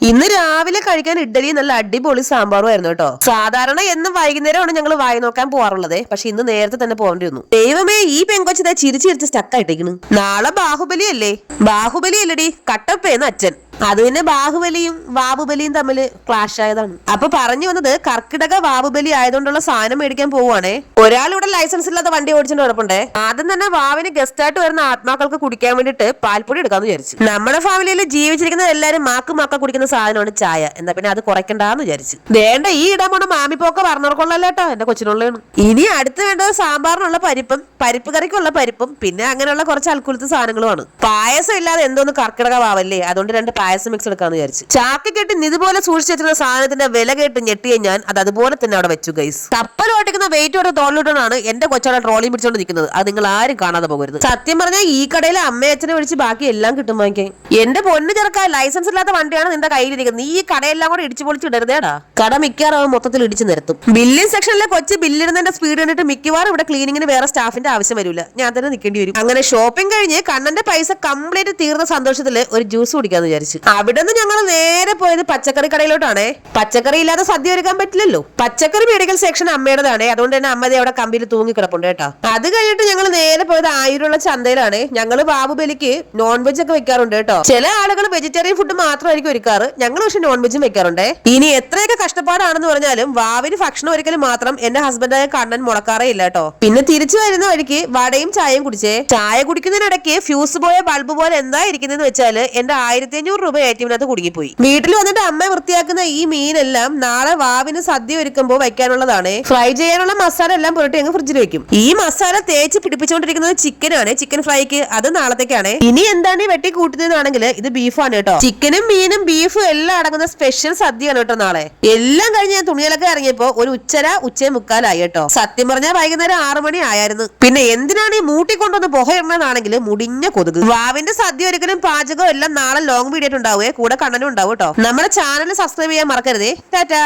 ഇന്ന് രാവിലെ കഴിക്കാൻ ഇഡ്ഡലി നല്ല അടിപൊളി സാമ്പാറും ആയിരുന്നു കേട്ടോ. സാധാരണ എന്നും വൈകുന്നേരമാണ് ഞങ്ങൾ വായി നോക്കാൻ പോവാറുള്ളത്. പക്ഷെ ഇന്ന് നേരത്തെ തന്നെ പോകേണ്ടി വന്നു. ദൈവമേ, ഈ പെങ്കൊച്ചിതാ ചിരിച്ചിരിച്ച് സ്റ്റക്കായിട്ടേക്കണ്. നാളെ ബാഹുബലി അല്ലേ? ബാഹുബലി അല്ലടി, കട്ടപ്പേന്ന് അച്ഛൻ. അത് പിന്നെ ബാഹുബലിയും വാബുബലിയും തമ്മിൽ ക്ലാഷ് ആയതാണ്. അപ്പൊ പറഞ്ഞു വന്നത് കർക്കിടക വാബുബലി ആയതുകൊണ്ടുള്ള സാധനം മേടിക്കാൻ പോവാണേ. ഒരാളിവിടെ ലൈസൻസ് ഇല്ലാത്ത വണ്ടി ഓടിച്ചിട്ട് കുഴപ്പമുണ്ടേ. ആദ്യം തന്നെ വാവിന് ഗസ്റ്റ് ആയിട്ട് വരുന്ന ആത്മാക്കൾക്ക് കുടിക്കാൻ വേണ്ടിട്ട് പാൽപ്പൊടി എടുക്കാന്ന് വിചാരിച്ചു. നമ്മുടെ ഫാമിലിയിൽ ജീവിച്ചിരിക്കുന്ന എല്ലാരും മാക്ക കുടിക്കുന്ന സാധനമാണ് ചായ. എന്നാ പിന്നെ അത് കുറയ്ക്കണ്ടെന്ന് വിചാരിച്ചു. വേണ്ട, ഈ ഇടാൻ പോണ മാമിപ്പോക്കെ പറഞ്ഞവർക്കുള്ളല്ലോ കേട്ടോ, എന്റെ കൊച്ചിനുള്ളതാണ്. ഇനി അടുത്ത് വേണ്ടത് സാമ്പാറിനുള്ള പരിപ്പും പരിപ്പ് കറിക്കുള്ള പരിപ്പും പിന്നെ അങ്ങനെയുള്ള കുറച്ച് അൽക്കുലത്തെ സാധനങ്ങളുമാണ്. പായസം ഇല്ലാതെ എന്തോന്ന് കർക്കിടക വാവല്ലേ, അതുകൊണ്ട് 2 പായസം മിക്സ് എടുക്കാന്ന് വിചാരിച്ചു. ചാക്കി കെട്ടി ഇതുപോലെ സൂക്ഷിച്ചു വെച്ചിരുന്ന സാധനത്തിന്റെ വില കേട്ട് ഞെട്ടിയ ഞാൻ അത് അതുപോലെ തന്നെ അവിടെ വെച്ചു ഗൈസ്. കപ്പൽ ഓട്ടിക്കുന്ന വെയിറ്റ് ഒരു തോളിലിട്ടാണ് എന്റെ കൊച്ചോടെ ട്രോളി പിടിച്ചോണ്ട് നിൽക്കുന്നത്. അത് നിങ്ങൾ ആരും കാണാതെ പോകരുത്. സത്യം പറഞ്ഞാൽ ഈ കടയിൽ അമ്മയച്ഛനെ വിളിച്ച് ബാക്കി എല്ലാം കിട്ടും വാങ്ങിക്കാൻ. എന്റെ പൊന്നു ചെറുക്കാൻ ലൈസൻസ് ഇല്ലാത്ത വണ്ടിയാണ് നിന്റെ കയ്യിലിരിക്കുന്നത്. ഈ കടയെല്ലാം കൂടെ ഇടിച്ചു പൊളിച്ച് ഇടരുതേടാ. കട മിക്കവാറും മൊത്തത്തിൽ ഇടിച്ചു നിരത്തും. ബില്ലിംഗ് സെക്ഷനിലെ കൊച്ചു ബില്ലിടുന്നതിന്റെ സ്പീഡ് കണ്ടിട്ട് മിക്കവാറും ഇവിടെ ക്ലീനിങ്ങിന് വേറെ സ്റ്റാഫിന്റെ ആവശ്യം വരില്ല, ഞാൻ തന്നെ നിൽക്കേണ്ടി വരും. അങ്ങനെ ഷോപ്പിംഗ് കഴിഞ്ഞ് കണ്ണന്റെ പൈസ കംപ്ലീറ്റ് തീർന്ന സന്തോഷത്തില് ഒരു ജ്യൂസ് കുടിക്കാന്ന് വിചാരിച്ചു. അവിടെ നിന്ന് ഞങ്ങൾ നേരെ പോയത് പച്ചക്കറി കടയിലോട്ടാണേ. പച്ചക്കറി ഇല്ലാതെ സദ്യ ഒരുക്കാൻ പറ്റില്ലല്ലോ. പച്ചക്കറി മെഡിക്കൽ സെക്ഷൻ അമ്മയുടേതാണ്, അതുകൊണ്ട് തന്നെ അമ്മ അവിടെ കമ്പിയിൽ തൂങ്ങി കിടപ്പുണ്ട് കേട്ടോ. അത് കഴിഞ്ഞിട്ട് ഞങ്ങൾ നേരെ പോയത് ആയിരമുള്ള ചന്തയിലാണ്. ഞങ്ങള് ബാബുബലിക്ക് നോൺ വെജ് ഒക്കെ വെക്കാറുണ്ട് കേട്ടോ. ചില ആളുകൾ വെജിറ്റേറിയൻ ഫുഡ് മാത്രമായിരിക്കും ഒരുക്കാറ്, ഞങ്ങൾ പക്ഷെ നോൺ വെജും വെക്കാറുണ്ട്. ഇനി എത്രയൊക്കെ കഷ്ടപ്പാടാണെന്ന് പറഞ്ഞാലും വാവിന് ഭക്ഷണം ഒരിക്കലും മാത്രം എന്റെ ഹസ്ബൻഡായ കണ്ണൻ മുടക്കാറേ ഇല്ല കേട്ടോ. പിന്നെ തിരിച്ചു വരുന്ന വഴിക്ക് വടയും ചായയും കുടിച്ചേ. ചായ കുടിക്കുന്നതിനിടയ്ക്ക് ഫ്യൂസ് പോയ ബൾബ് പോലെ എന്താ ഇരിക്കുന്നതെന്ന് വെച്ചാല് എന്റെ 1500 രൂപ ATM-നകത്ത് കുടുങ്ങിപ്പോയി. വീട്ടിൽ വന്നിട്ട് അമ്മ വൃത്തിയാക്കുന്ന ഈ മീനെല്ലാം നാളെ വാവിന് സദ്യ ഒരുക്കുമ്പോൾ വയ്ക്കാനുള്ളതാണ്. ഫ്രൈ ചെയ്യാനുള്ള മസാല എല്ലാം പുരട്ടി അങ്ങ് ഫ്രിഡ്ജിൽ വെക്കും. ഈ മസാല തേച്ച് പിടിപ്പിച്ചുകൊണ്ടിരിക്കുന്നത് ചിക്കനാണ്, ചിക്കൻ ഫ്രൈക്ക്. അത് നാളത്തേക്കാണ്. ഇനി എന്താണ് വെട്ടി കൂട്ടുന്നതാണെങ്കിൽ ഇത് ബീഫാണ് കേട്ടോ. ചിക്കനും മീനും ബീഫും എല്ലാം അടങ്ങുന്ന സ്പെഷ്യൽ സദ്യയാണ് കേട്ടോ നാളെ. എല്ലാം കഴിഞ്ഞ് ഞാൻ തുണിയിലൊക്കെ ഇറങ്ങിയപ്പോ ഒരു ഉച്ചേ മുക്കാലായി കേട്ടോ. സത്യം പറഞ്ഞാൽ വൈകുന്നേരം 6 മണി ആയിരുന്നു. പിന്നെ എന്തിനാണ് ഈ മൂട്ടിക്കൊണ്ടൊന്ന് പുകയിടണമെന്നാണെങ്കിൽ മുടിഞ്ഞ കൊതുക്. വാവിന്റെ സദ്യ ഒരുക്കലും പാചകവും എല്ലാം നാളെ ലോങ് വീഡിയോ ഉണ്ടാവുകയെ കൂടെ കണ്ണനും ഉണ്ടാവും കേട്ടോ. നമ്മുടെ ചാനൽ സബ്സ്ക്രൈബ് ചെയ്യാൻ മറക്കരുതേ. ടാറ്റാ.